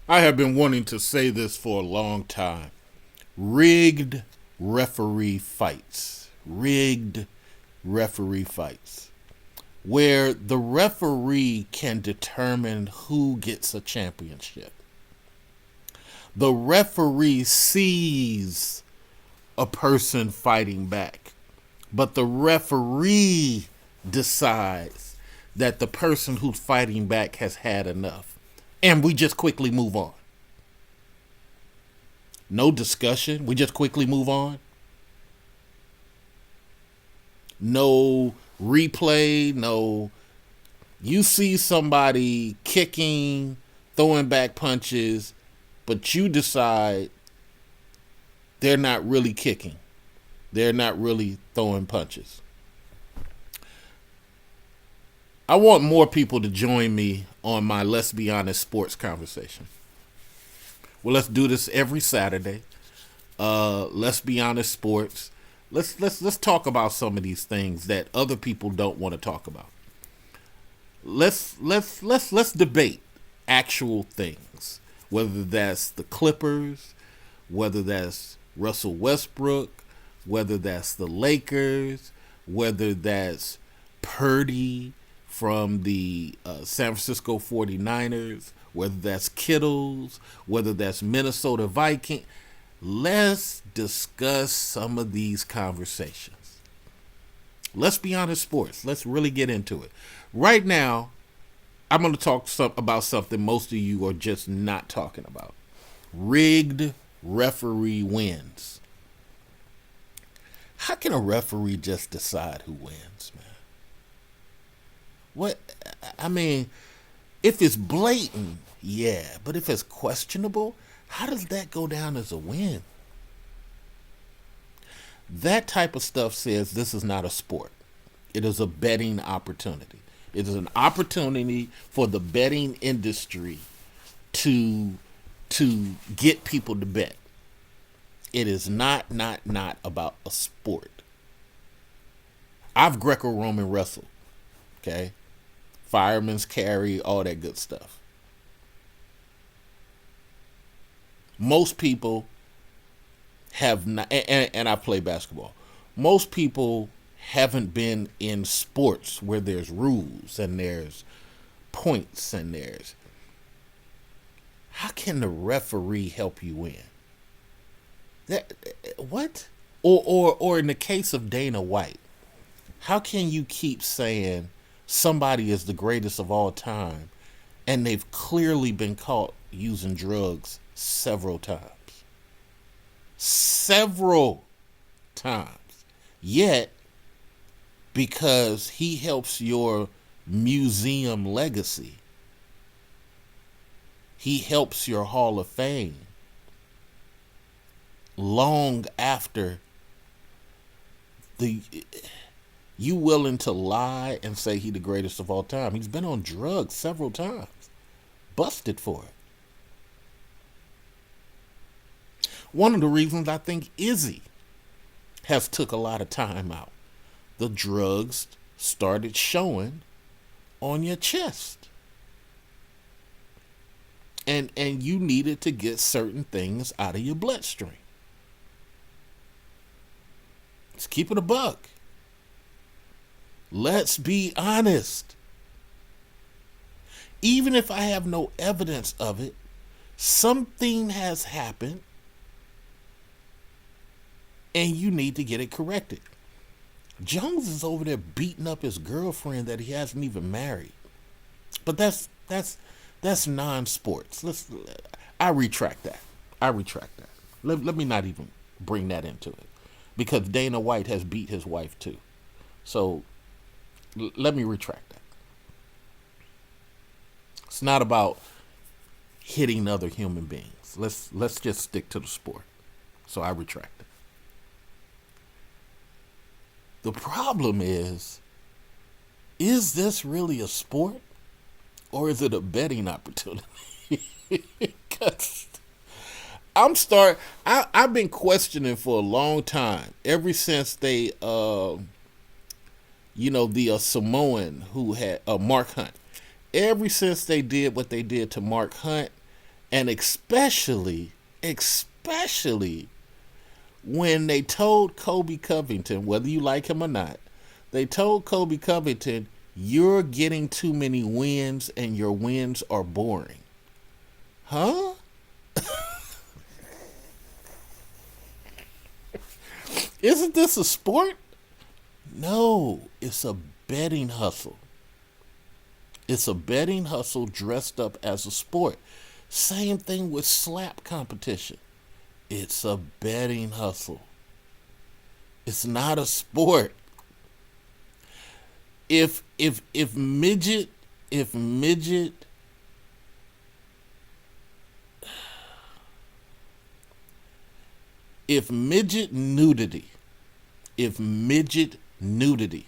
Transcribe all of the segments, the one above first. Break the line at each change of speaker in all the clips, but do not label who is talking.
I have been wanting to say this for a long time. Rigged referee fights. Rigged referee fights. Where the referee can determine who gets a championship. The referee sees a person fighting back, but the referee decides that the person who's fighting back has had enough. And we just quickly move on. No discussion. We just quickly move on. No replay. No. You see somebody kicking, throwing back punches, but you decide they're not really kicking. They're not really throwing punches. I want more people to join me on my Let's Be Honest sports conversation. Well, let's do this every Saturday. Let's Be Honest sports. Let's talk about some of these things that other people don't want to talk about. Let's debate actual things. Whether that's the Clippers, whether that's Russell Westbrook, whether that's the Lakers, whether that's Purdy from the San Francisco 49ers, whether that's Kittles, whether that's Minnesota Vikings. Let's discuss some of these conversations. Let's be honest sports. Let's really get into it. Right now, I'm going to talk about something most of you are just not talking about. Rigged referee wins. How can a referee just decide who wins, man? What? I mean, if it's blatant, yeah. But if it's questionable, how does that go down as a win? That type of stuff says this is not a sport. It is a betting opportunity. It is an opportunity for the betting industry to get people to bet. It is not about a sport. I've Greco-Roman wrestled, okay? Fireman's carry, all that good stuff. Most people have not, and I play basketball. Most people haven't been in sports where there's rules and there's points and there's. How can the referee help you win? That what? Or in the case of Dana White, how can you keep saying somebody is the greatest of all time and they've clearly been caught using drugs several times? Several times. Yet, because he helps your museum legacy, he helps your Hall of Fame long after you willing to lie and say he the greatest of all time. He's been on drugs several times. Busted for it. One of the reasons I think Izzy has took a lot of time out. The drugs started showing on your chest. And you needed to get certain things out of your bloodstream. Let's keep it a buck. Let's be honest. Even if I have no evidence of it, something has happened and you need to get it corrected. Jones is over there beating up his girlfriend that he hasn't even married. But that's non-sports. I retract that. Let me not even bring that into it. Because Dana White has beat his wife too. So let me retract that. It's not about hitting other human beings. Let's just stick to the sport. So I retract it. The problem is this really a sport or is it a betting opportunity? Because I've been questioning for a long time, ever since they, the Samoan who had Mark Hunt. Ever since they did what they did to Mark Hunt, And especially when they told Kobe Covington, whether you like him or not, they told Kobe Covington, you're getting too many wins and your wins are boring. Huh? Isn't this a sport? No, it's a betting hustle. It's a betting hustle dressed up as a sport. Same thing with slap competition. It's a betting hustle. It's not a sport. If midget nudity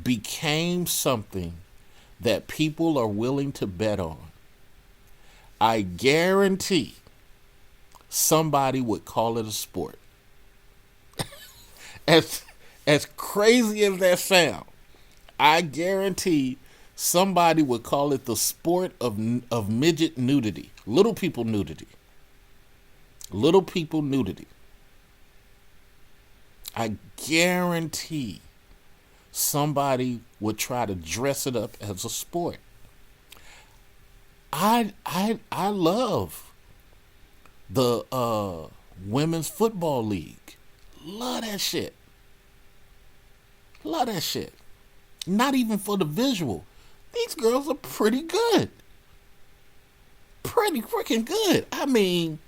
became something that people are willing to bet on, I guarantee somebody would call it a sport. As crazy as that sounds, I guarantee somebody would call it the sport of midget nudity, little people nudity. Little people nudity. I guarantee somebody would try to dress it up as a sport. I love the women's football league. Love that shit. Love that shit. Not even for the visual. These girls are pretty good. Pretty freaking good. I mean,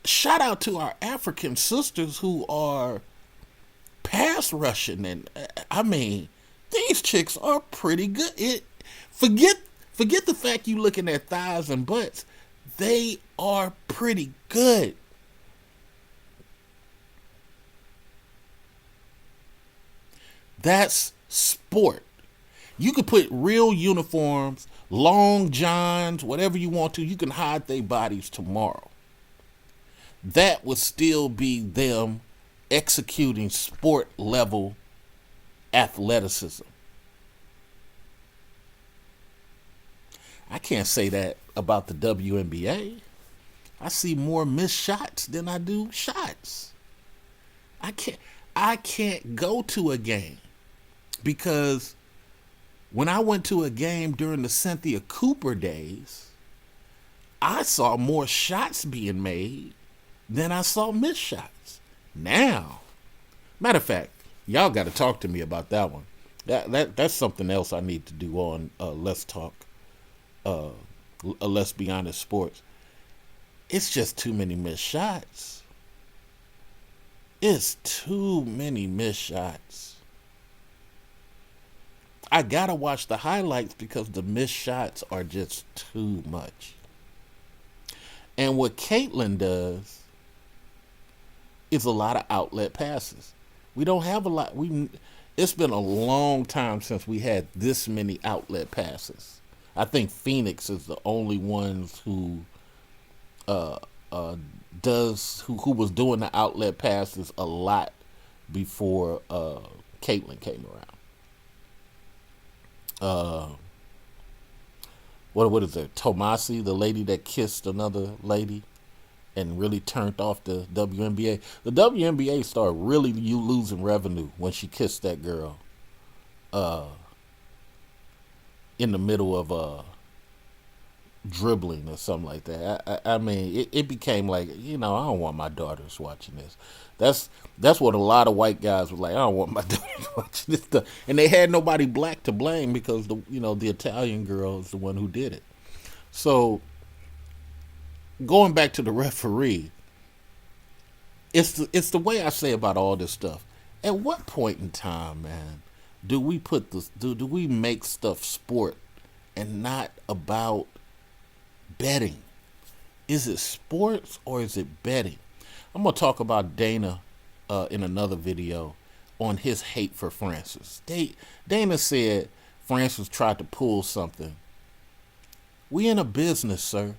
shout out to our African sisters who are pass rushing, and I mean, these chicks are pretty good. Forget the fact you looking at thighs and butts. They are pretty good. That's sport. You could put real uniforms, long johns, whatever you want to. You can hide their bodies tomorrow. That would still be them executing sport level athleticism. I can't say that about the WNBA. I see more missed shots than I do shots. I can't go to a game because when I went to a game during the Cynthia Cooper days, I saw more shots being made than I saw missed shots. Now, matter of fact, y'all got to talk to me about that one. That's something else I need to do on Let's Talk, Let's Be Honest Sports. It's just too many missed shots. It's too many missed shots. I gotta watch the highlights because the missed shots are just too much. And what Caitlyn does is a lot of outlet passes. We don't have a lot. It's been a long time since we had this many outlet passes. I think Phoenix is the only ones who was doing the outlet passes a lot before Caitlyn came around. What is it? Tomasi, the lady that kissed another lady and really turned off the WNBA. The WNBA started really losing revenue when she kissed that girl in the middle of dribbling or something like that. I mean, it became like, I don't want my daughters watching this. That's what a lot of white guys were like, I don't want my daughters watching this stuff. And they had nobody black to blame because the Italian girl is the one who did it. So going back to the referee, it's the way I say about all this stuff. At what point in time, man, do we put this? Do we make stuff sport and not about betting? Is it sports or is it betting? I'm gonna talk about Dana in another video on his hate for Francis. Dana said Francis tried to pull something. We in a business, sir.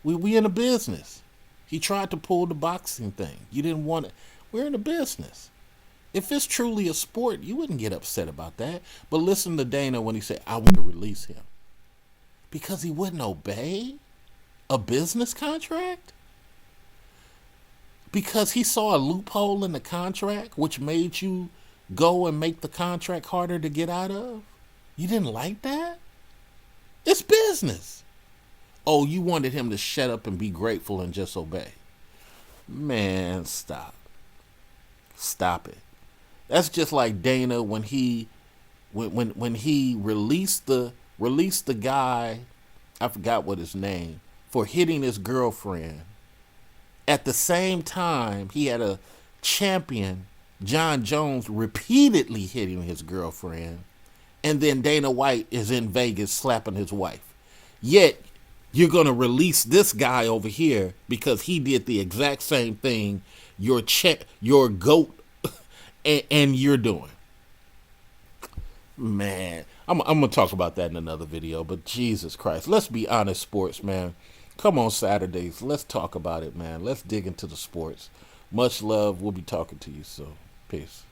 We in a business. He tried to pull the boxing thing. You didn't want it. We're in a business. If it's truly a sport, you wouldn't get upset about that. But listen to Dana when he said, I want to release him. because he wouldn't obey a business contract? Because he saw a loophole in the contract which made you go and make the contract harder to get out of? You didn't like that? It's business. Oh, you wanted him to shut up and be grateful and just obey. Man, stop. Stop it. That's just like Dana when he released the guy, I forgot what his name, for hitting his girlfriend. At the same time, he had a champion, John Jones, repeatedly hitting his girlfriend. And then Dana White is in Vegas slapping his wife. Yet, you're going to release this guy over here because he did the exact same thing your GOAT and you're doing. Man, I'm going to talk about that in another video, but Jesus Christ. Let's be honest, sports, man. Come on Saturdays. Let's talk about it, man. Let's dig into the sports. Much love. We'll be talking to you soon. Peace.